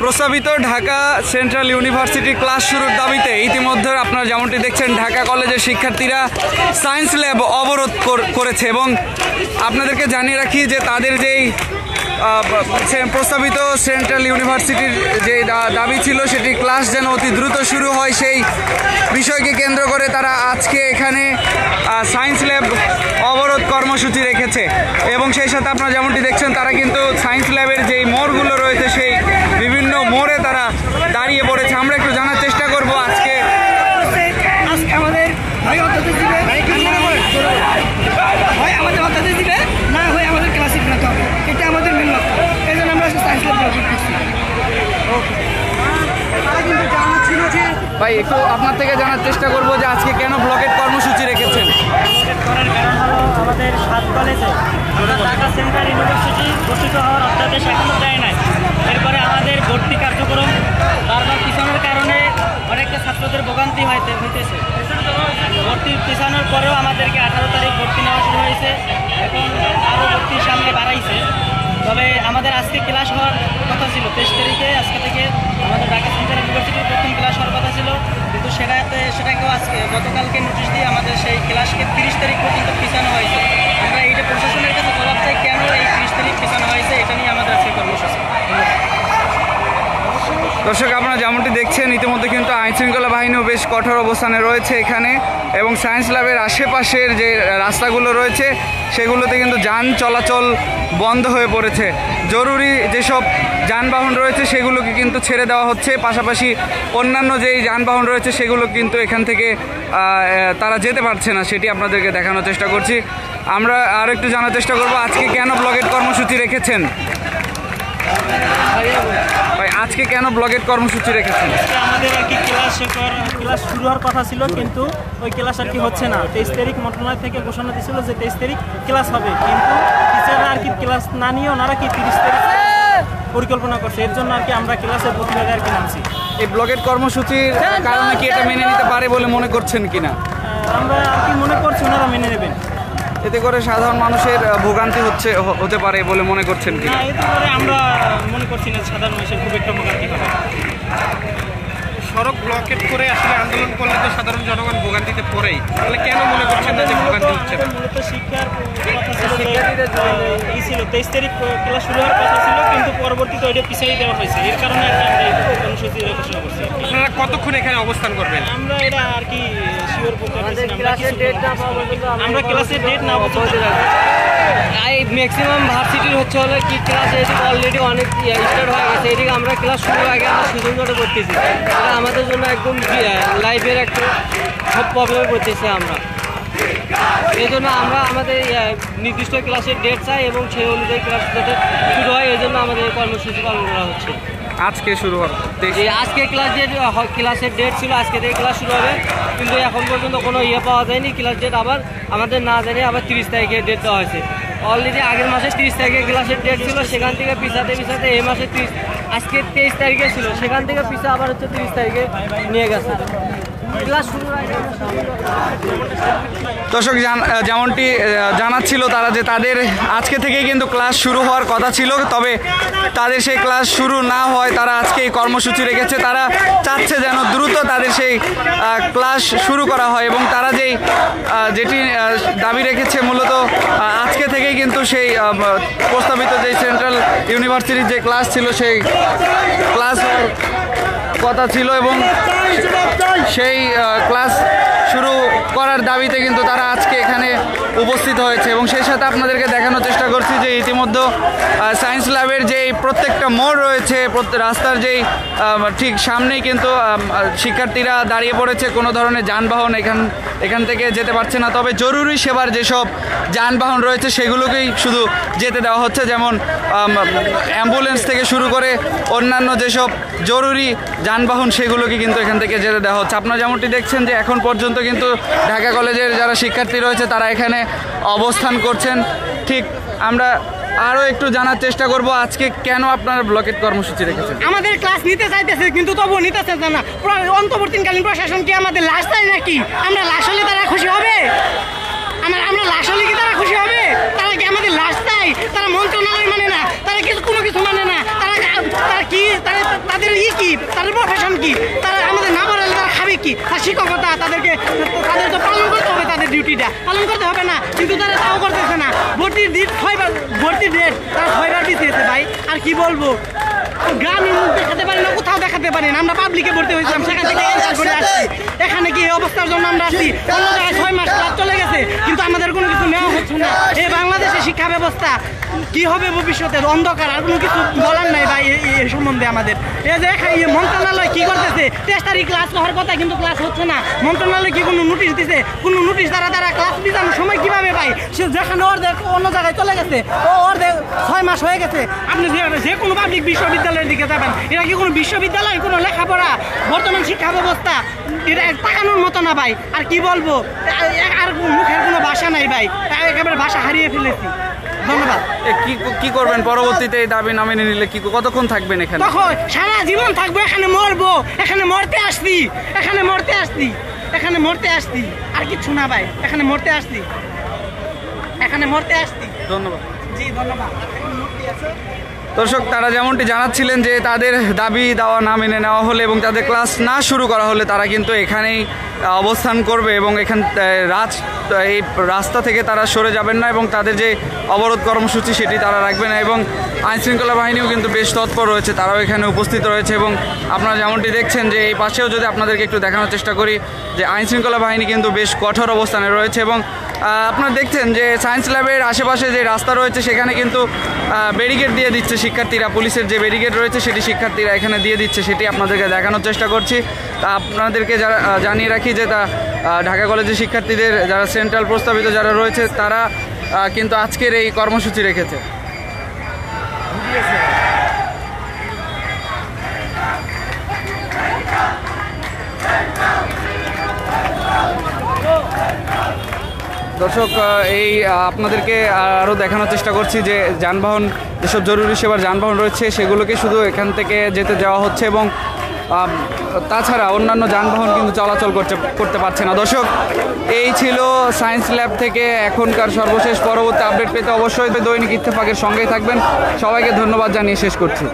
প্রস্তাবিত Dhaka central university class শুরুর দাবিতে ইতিমধ্যে আপনারা যেমনটি দেখছেন ঢাকা কলেজের শিক্ষার্থীরা সায়েন্স ল্যাব অবরোধ করেছে এবং আপনাদেরকে জানিয়ে রাখি যে তাদের যেই প্রস্তাবিত সেন্ট্রাল ইউনিভার্সিটির যে দাবি ছিল সেটি ক্লাস যেন অতি দ্রুত শুরু হয় সেই বিষয়কে কেন্দ্র করে তারা আজকে এখানে সায়েন্স ল্যাব অবরোধ কর্মসূচি রেখেছে এবং সেই সাথে আপনারা যেমনটি দেখছেন তারা কিন্তু সায়েন্স ল্যাবের যেই মোড়গুলো রয়েছে সেই বিভিন্ন মোড়ে তারা দাঁড়িয়ে পড়েছে। আমরা একটু জানার চেষ্টা করব আজকে আমাদের না হয় আমাদের ক্লাসে ফেরাতে হবে, এটা আমাদের মেন লক্ষ্য। এই জন্য আমরা সায়েন্স ল্যাব করছি। ভাই একটু আপনার থেকে জানার চেষ্টা করব যে আজকে কেন ব্লকেট কর্মসূচি রেখেছেন? করার কারণ হলো আমাদের 7 কলেজে ঢাকা সেন্ট্রাল ইউনিভার্সিটি ঘোষিত হওয়ার অধ্যাদেশ এখনও দেয় নাই। এরপরে আমাদের ভর্তি কার্যক্রম বারবার পিছানোর কারণে অনেকটা ছাত্রদের ভোগান্তি হইতেছে। ভর্তি পিছানোর পরেও আমাদেরকে 18 তারিখ ভর্তি নেওয়া শুরু হয়েছে, এখন আরও ভর্তির সামনে বাড়াইছে। তবে আমাদের আজকে ক্লাস হওয়ার কথা ছিল 23 তারিখে, আজকে থেকে আমাদের ঢাকা সেন্ট্রাল ইউনিভার্সিটির প্রথম ক্লাস হওয়ার কথা ছিল, কিন্তু সেটাকেও আজকে গতকালকে নোটিশ দিয়ে আমাদের সেই ক্লাসকে 30 তারিখ পর্যন্ত পিছানো হয়েছে। আমরা এইটা প্রশাসনের কাছে জবাব চাই কেন এই 30 তারিখ পিছানো হয়েছে, এটা নিয়ে আমাদের আজকে কর্মসূচি। দর্শক আপনারা যেমনটি দেখছেন ইতিমধ্যে কিন্তু আইনশৃঙ্খলা বাহিনীও বেশ কঠোর অবস্থানে রয়েছে এখানে এবং সায়েন্স ল্যাবের আশেপাশের যে রাস্তাগুলো রয়েছে সেগুলোতে কিন্তু যান চলাচল বন্ধ হয়ে পড়েছে। জরুরি যেসব যানবাহন রয়েছে সেগুলোকে কিন্তু ছেড়ে দেওয়া হচ্ছে, পাশাপাশি অন্যান্য যেই যানবাহন রয়েছে সেগুলো কিন্তু এখান থেকে তারা যেতে পারছে না, সেটি আপনাদেরকে দেখানোর চেষ্টা করছি। আমরা আর একটু জানার চেষ্টা করব আজকে কেন ব্লকেট কর্মসূচি রেখেছেন? ভাই আজকে কেন ব্লকেট কর্মসূচি রেখেছেন? আমাদের আর কি ক্লাস শুরু হওয়ার কথা ছিল, কিন্তু ওই ক্লাস আর কি হচ্ছে না। 23 তারিখ মন্ত্রণালয় থেকে ঘোষণা দিয়েছিল যে 23 তারিখ ক্লাস হবে, কিন্তু টিচাররা আর কি ক্লাস না নিয়ে ওনারা কি 30 তারিখ পরিকল্পনা করছে। এর জন্য আর কি আমরা ক্লাসের প্রতিবাদে আর কি নামছি। এই ব্লকেট কর্মসূচির কারণে কি এটা মেনে নিতে পারে বলে মনে করছেন কিনা? আমরা আর কি মনে করছি ওনারা মেনে নেবেন। এতে করে সাধারণ মানুষের ভোগান্তি হতে পারে বলে মনে করছেন কিনা? এতে করে আমরা মনে করছি না সাধারণ মানুষের খুব একটা ভোগান্তি হবে। সড়ক ব্লকেট করে আসলে আন্দোলন করলে তো সাধারণ জনগণ ভোগান্তিতে পড়েই, তাহলে কেন মনে করছেন না যে ভোগান্তি হচ্ছে না? মূলত শিক্ষার কথা ছিল, ছিল 23 তারিখ ক্লাস শুরু হওয়ার কথা ছিল, কিন্তু পরবর্তীতে ওইটা পিছিয়ে দেওয়া হয়েছে। এর কারণে আর কি আমরা এই কর্মসূচি ঘোষণা করছি। আপনারা কতক্ষণ এখানে অবস্থান করবেন? আমরা এটা আর কি শিওর করতে পারছি না। আমরা ক্লাসের ডেট না পর্যন্ত ম্যাক্সিমাম ভার্সিটির হচ্ছে হলো কি ক্লাস এদিকে অলরেডি অনেক স্টার্ট হয়ে গেছে, এদিকে আমরা ক্লাস শুরুর আগে আমরা সুযোগটা করতেছি। এটা আমাদের জন্য একদম লাইফের একটা সব প্রবলেমে পড়তেছি আমরা। এই জন্য আমরা আমাদের নির্দিষ্ট ক্লাসের ডেট চাই এবং সেই অনুযায়ী ক্লাস যাতে শুরু হয়, এই জন্য আমাদের কর্মসূচি পালন করা হচ্ছে। আজকে শুরু হবে, আজকে ক্লাসের ডেট ছিল, আজকে থেকে ক্লাস শুরু হবে, কিন্তু এখন পর্যন্ত কোনো পাওয়া যায়নি ক্লাস ডেট। আবার আমাদের না জানিয়ে আবার 30 তারিখে ডেট দেওয়া হয়েছে। অলরেডি আগের মাসে 30 তারিখে ক্লাসের ডেট ছিল, সেখান থেকে পিছাতে এই মাসে আজকে 23 তারিখে ছিল, সেখান থেকে পিছা আবার হচ্ছে 30 তারিখে নিয়ে গেছে। দর্শক যেমনটি জানাচ্ছিল তারা যে তাদের আজকে থেকেই কিন্তু ক্লাস শুরু হওয়ার কথা ছিল, তবে তাদের সেই ক্লাস শুরু না হয় তারা আজকে এই কর্মসূচি রেখেছে। তারা চাচ্ছে যেন দ্রুত তাদের সেই ক্লাস শুরু করা হয় এবং তারা যেটি দাবি রেখেছে মূলত আজকে থেকেই কিন্তু সেই প্রস্তাবিত যে সেন্ট্রাল ইউনিভার্সিটির যে ক্লাস ছিল সেই ক্লাস হওয়ার কথা ছিল এবং সেই ক্লাস শুরু করার দাবিতে কিন্তু তারা আজকে এখানে উপস্থিত হয়েছে এবং সেই সাথে আপনাদেরকে দেখানোর চেষ্টা করছি যে ইতিমধ্যে সায়েন্স ল্যাবের যেই প্রত্যেকটা মোড় রয়েছে রাস্তার যেই ঠিক সামনেই কিন্তু শিক্ষার্থীরা দাঁড়িয়ে পড়েছে। কোনো ধরনের যানবাহন এখান থেকে যেতে পারছে না, তবে জরুরি সেবার যেসব যানবাহন রয়েছে সেগুলোকেই শুধু যেতে দেওয়া হচ্ছে, যেমন অ্যাম্বুলেন্স থেকে শুরু করে অন্যান্য যেসব জরুরি যানবাহন সেগুলোকে কিন্তু এখান থেকে যেতে দেওয়া হচ্ছে। আপনারা যেমনটি দেখছেন যে এখন পর্যন্ত কিন্তু ঢাকা কলেজের যারা শিক্ষার্থী রয়েছে তারা এখানে অবস্থান করছেন। ঠিক আমরা আরও একটু জানার চেষ্টা করব আজকে কেন আপনারা ব্লকেট কর্মসূচি রেখেছেন। আমাদের ক্লাস নিতে চাইতেছে কিন্তু তবুও নিতেছে না। অন্তর্বর্তীকালীন প্রশাসন কি আমাদের লাশ চাই নাকি? আমরা লাশ হলে তারা খুশি হবে? আমরা লাশ হলে কি তারা খুশি হবে? তারা কি আমাদের লাশ চাই? তারা মন্ত্রণালয় মানে না, তারা কোনো কিছু মানে না, তারা কি তাদের হবে না, কিন্তু তারা তাও করতেছে না। ভর্তির ডেট তারা 6বার দিতেছে ভাই। আর কি বলবো, গ্রামের মুখ দেখাতে পারি না, কোথাও দেখাতে পারি না। আমরা পাবলিকে ভর্তি হয়েছিলাম, সেখান থেকে ক্যান্সেল করে আসছি। এখানে কি এই অবস্থার জন্য আমরা আসছি? অন্য জায়গায় 6 মাস ক্লাস চলে গেছে, কিন্তু আমাদের কোনো কিছু নেওয়া হচ্ছে না। এই বাংলাদেশের শিক্ষা ব্যবস্থা কি হবে ভবিষ্যতে? অন্ধকার, আর কোনো কিছু বলার নাই ভাই এই সম্বন্ধে আমাদের। এই যে মন্ত্রণালয় কি করতেছে, 23 তারিখ ক্লাস হওয়ার কথা, কিন্তু ক্লাস হচ্ছে না। মন্ত্রণালয় কি কোনো নোটিশ দিছে? কোনো নোটিশ দ্বারা ক্লাস দিজানোর সময় কিভাবে ভাই? সে যেখানে অর্ধেক অন্য জায়গায় চলে গেছে, ও অর্ধেক 6 মাস হয়ে গেছে। আপনি যে কোনো পাবলিক বিশ্ববিদ্যালয়ের দিকে যাবেন, এটা কি কোনো বিশ্ববিদ্যালয়, কোনো লেখাপড়া? বর্তমান শিক্ষা ব্যবস্থা এটা তাকানোর মতো না ভাই। আর কি বলবো, আর মুখের কোনো ভাষা নাই ভাই, একেবারে ভাষা হারিয়ে ফেলেছি। ধন্যবাদ। কি করবেন পরবর্তীতে এই দাবি না মেনে নিলে? কতক্ষণ থাকবেন এখানে? তখন সারা জীবন থাকবো, এখানে মরবো। এখানে মরতে আসছি, এখানে মরতে আসছি, এখানে মরতে আসছি, আর কিচ্ছু না ভাই। এখানে মরতে আসছি, এখানে মরতে আসছি। ধন্যবাদ। জি ধন্যবাদ। দর্শক, তারা যেমনটি জানাচ্ছিলেন যে তাদের দাবি দাওয়া না মেনে নেওয়া হলে এবং তাদের ক্লাস না শুরু করা হলে তারা কিন্তু এখানেই অবস্থান করবে এবং এই রাস্তা থেকে তারা সরে যাবেন না এবং তাদের যে অবরোধ কর্মসূচি সেটি তারা রাখবে না। এবং আইনশৃঙ্খলা বাহিনীও কিন্তু বেশ তৎপর রয়েছে, তারাও এখানে উপস্থিত রয়েছে। এবং আপনারা যেমনটি দেখছেন যে এই পাশেও যদি আপনাদেরকে একটু দেখানোর চেষ্টা করি যে আইনশৃঙ্খলা বাহিনী কিন্তু বেশ কঠোর অবস্থানে রয়েছে। এবং আপনারা দেখছেন যে সায়েন্স ল্যাবের আশেপাশে যে রাস্তা রয়েছে সেখানে কিন্তু ব্যারিকেড দিয়ে দিচ্ছে শিক্ষার্থীরা। পুলিশের যে ব্যারিকেড রয়েছে সেটি শিক্ষার্থীরা এখানে দিয়ে দিচ্ছে, সেটি আপনাদেরকে দেখানোর চেষ্টা করছি। তা আপনাদেরকে জানিয়ে রাখি যে ঢাকা কলেজের শিক্ষার্থীদের যারা সেন্ট্রাল প্রস্তাবিত যারা রয়েছে তারা কিন্তু আজকের এই কর্মসূচি রেখেছে। দর্শক, এই আপনাদেরকে আরও দেখানোর চেষ্টা করছি যে যানবাহন, যেসব জরুরি সেবার যানবাহন রয়েছে সেগুলোকে শুধু এখান থেকে যেতে দেওয়া হচ্ছে এবং তাছাড়া অন্যান্য যানবাহন কিন্তু চলাচল করতে পারছে না। দর্শক, এই ছিল সায়েন্স ল্যাব থেকে এখনকার সর্বশেষ। পরবর্তী আপডেট পেতে অবশ্যই দৈনিক ইত্তেফাকের সঙ্গেই থাকবেন। সবাইকে ধন্যবাদ জানিয়ে শেষ করছি।